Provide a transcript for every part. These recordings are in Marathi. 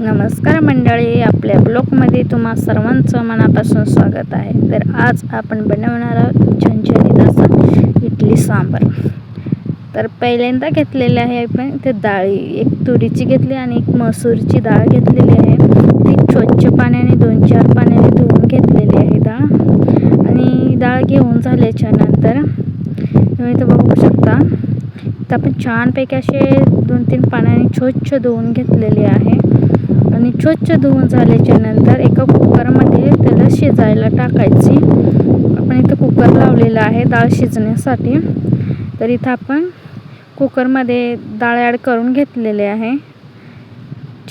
नमस्कार मंडळी, आपल्या ब्लॉगमध्ये तुम्हा सर्वांचं मनापासून स्वागत आहे. तर आज आपण बनवणार आहोत झणझणीत असं इडली सांबार. तर पहिल्यांदा घेतलेले आहे आपण ते डाळी, एक तुरीची घेतली आणि एक मसूरची डाळ घेतलेली आहे. ती स्वच्छ पाण्याने 2-4 पाण्याने धुवून घेतलेली आहे डाळ. आणि डाळ घेऊन झाल्याच्या नंतर तुम्ही इथं बघू शकता, तर आपण छानपैकी असे 2-3 पाण्याने स्वच्छ धुवून घेतलेले आहे. आणि स्वच्छ धुवून झाल्याच्या नंतर एका कुकरमध्ये त्याला शिजायला टाकायची. आपण इथं कुकर लावलेला आहे डाळ शिजण्यासाठी. तर इथं आपण कुकरमध्ये डाळ ॲड करून घेतलेले आहे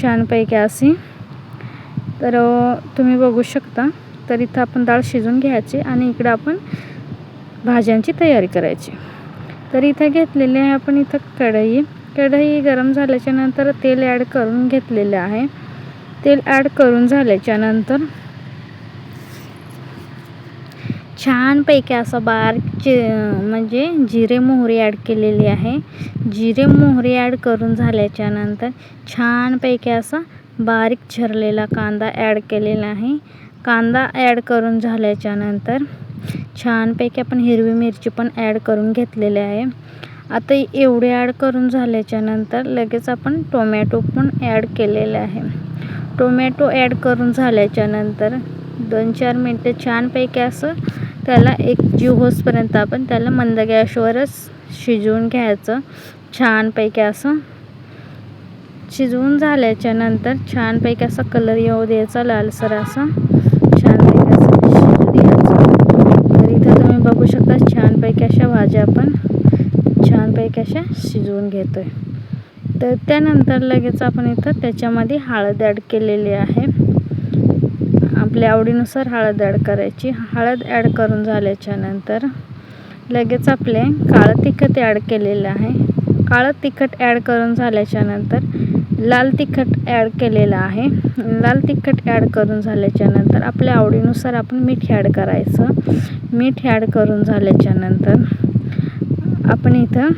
छानपैकी अशी. तर तुम्ही बघू शकता. तर इथं आपण डाळ शिजून घ्यायची आणि इकडं आपण भाज्यांची तयारी करायची. तर इथं घेतलेले आहे आपण इथं कढई गरम झाल्याच्या नंतर तेल ॲड करून घेतलेले आहे. तेल ॲड करून झाल्याच्या नंतर छानपैकी असं बारीक म्हणजे जिरे मोहरी ॲड केलेली आहे. जिरे मोहरी ॲड करून झाल्याच्या नंतर छानपैकी असा बारीक चिरलेला कांदा ॲड केलेला आहे. कांदा ॲड करून झाल्याच्या नंतर छानपैकी आपण हिरवी मिरची पण ॲड करून घेतलेली आहे. आता एवढे ॲड करून झाल्याच्या नंतर लगेच आपण टोमॅटो पण ॲड केलेले आहे. टोमॅटो ॲड करून झाल्याच्या नंतर 2-4 मिनटं छानपैकी असं त्याला एकजीव होईपर्यंत आपण त्याला मंद गॅसवरच शिजवून घ्यायचं. छानपैकी असं शिजवून झाल्याच्या नंतर छानपैकी असा कलर येऊ द्यायचा, लालसर असा छानपैकी असं शिजू द्यायचं. तर इथं तुम्ही बघू शकता छानपैकी अशा भाज्या आपण छानपैकी अशा शिजवून घेतोय. तर त्यानंतर लगेच आपण इथं त्याच्यामध्ये हळद ॲड केलेली आहे. आपल्या आवडीनुसार हळद ॲड करायची. हळद ॲड करून झाल्याच्या नंतर लगेच आपले काळं तिखट ॲड केलेलं आहे. काळं तिखट ॲड करून झाल्याच्या नंतर लाल तिखट ॲड केलेलं आहे. लाल तिखट ॲड करून झाल्याच्या नंतर आपल्या आवडीनुसार आपण मीठ ॲड करायचं. मीठ ॲड करून झाल्याच्या नंतर आपण इथं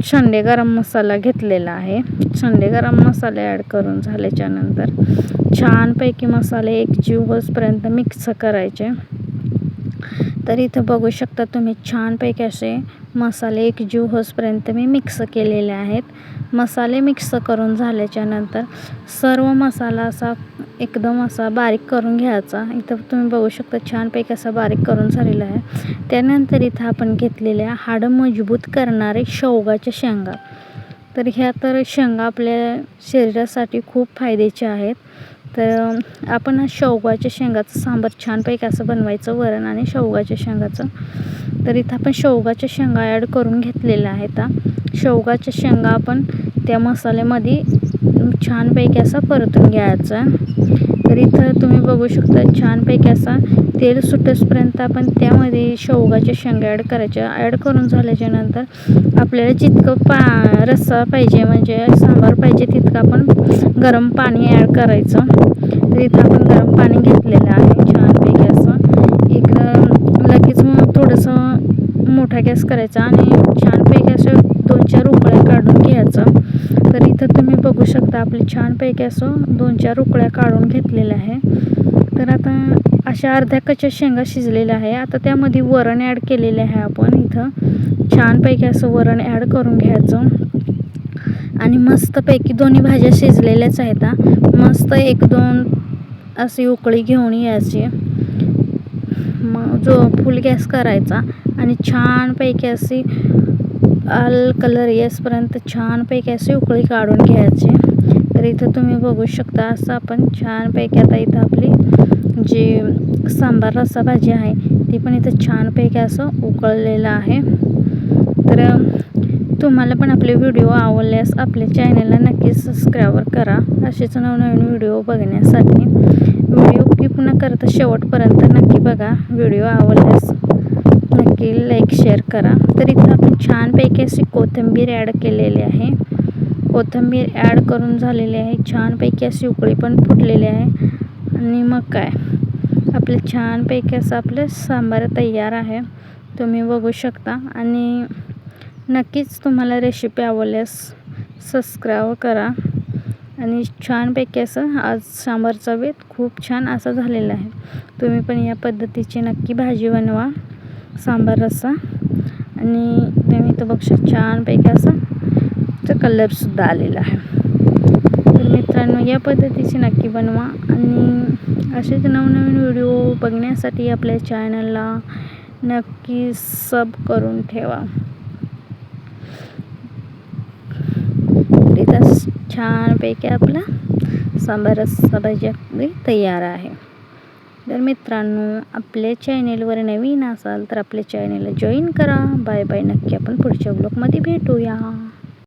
छंडे गरम मसाला घेतलेला आहे. छंडे गरम मसाले ॲड करून झाल्याच्या नंतर छानपैकी मसाले एकजीव होईपर्यंत मिक्स करायचे. तर इथं बघू शकता तुम्ही छानपैकी असे मसाले एकजीव होईपर्यंत मी मिक्स केलेले आहेत. मसाले मिक्स करून झाल्याच्या नंतर सर्व मसाला असा एकदम असा बारीक करून घ्यायचा. इथं तुम्ही बघू शकता छानपैकी असा बारीक करून झालेला आहे. त्यानंतर इथं आपण घेतलेल्या हाडं मजबूत करणारे शेवगाच्या शेंगा. तर ह्या शेंगा आपल्या शरीरासाठी खूप फायद्याच्या आहेत. तर आपण हा शेवगाच्या शेंगाचं सांबार छानपैकी असं बनवायचं, वरण आणि शेवगाच्या शेंगाचं. तर इथं आपण शेवगाच्या शेंगा ॲड करून घेतलेल्या आहेत. शेवगाच्या शेंगा आपण त्या मसाल्यामध्ये छानपैकी असा परतून घ्यायचा. तर इथं तुम्ही बघू शकता छानपैकी असा तेल सुटेपर्यंत आपण त्यामध्ये शेवगाच्या शेंगा ॲड करायच्या. ॲड करून झाल्याच्या नंतर आपल्याला जितकं रस्सा पाहिजे म्हणजे सांबार पाहिजे तितकं आपण गरम पाणी ॲड करायचं. तर इथं आपण गरम पाणी घेतलेलं आहे छानपैकी असं. एक लगेच मग थोडंसं मोठा गॅस करायचा आणि छानपैकी असं 2-4 उकळ्या काढून घ्यायचं. तर इथं तुम्ही बघू शकता आपले छानपैकी असं 2-4 उकळ्या काढून घेतलेल्या आहे. तर आता अशा अर्ध्या कच्च्या शेंगा शिजलेल्या आहे. आता त्यामध्ये वरण ॲड केलेले आहे. आपण इथं छानपैकी असं वरण ॲड करून घ्यायचं आणि मस्तपैकी दोन्ही भाज्या शिजलेल्याच आहेत. मस्त 1-2 अशी उकळी घेऊन यायची. मग जो फुल गॅस करायचा आणि छानपैकी अशी लाल कलर येईपर्यंत छानपैकी अशी उकळी काढून घ्यायची. तर इथं तुम्ही बघू शकता असं आपण छानपैकी आता इथं आपली जी सांबार रस्सा भाजी आहे ती पण इथं छानपैकी असं उकळलेलं आहे. तर तुम्हाला पण आपले व्हिडिओ आवडल्यास आपल्या चॅनलला नक्की सबस्क्राईब करा असेच नवनवीन व्हिडिओ बघण्यासाठी. व्हिडिओ स्किप न करता शेवटपर्यंत नक्की बघा. व्हिडिओ आवडल्यास नक्की लाईक शेअर करा. तर इथं आपण छानपैकी अशी कोथिंबीर ॲड केलेली आहे. कोथिंबीर ॲड करून झालेली आहे. छानपैकी अशी उकळी पण फुटलेली आहे. आणि मग काय आपलं छानपैकी असं आपलं सांबार तयार आहे. तुम्ही बघू शकता. आणि नक्कीच तुम्हाला रेसिपी आवडल्यास सबस्क्राईब करा. आणि छानपैकी असं आज सांबारचा बेत खूप छान असा झालेला आहे. तुम्ही पण या पद्धतीची नक्की भाजी बनवा, सांबार रस्सा. आणि तुम्ही इथं बघू छानपैकी असा कलरसुद्धा आलेला आहे. तर मित्रांनो, या पद्धतीची नक्की बनवा आणि असेच नवनवीन व्हिडिओ बघण्यासाठी आपल्या चॅनलला नक्की सब करून ठेवा. इथं छानपैकी आपला सांबार रस्सा भाजी आपली तयार आहे. तर मित्रांनो, आपल्या चॅनेलवर नवीन असाल तर आपल्या चॅनेलला जॉईन करा. Bye bye. नक्की आपण पुढच्या ब्लॉगमध्ये भेटूया.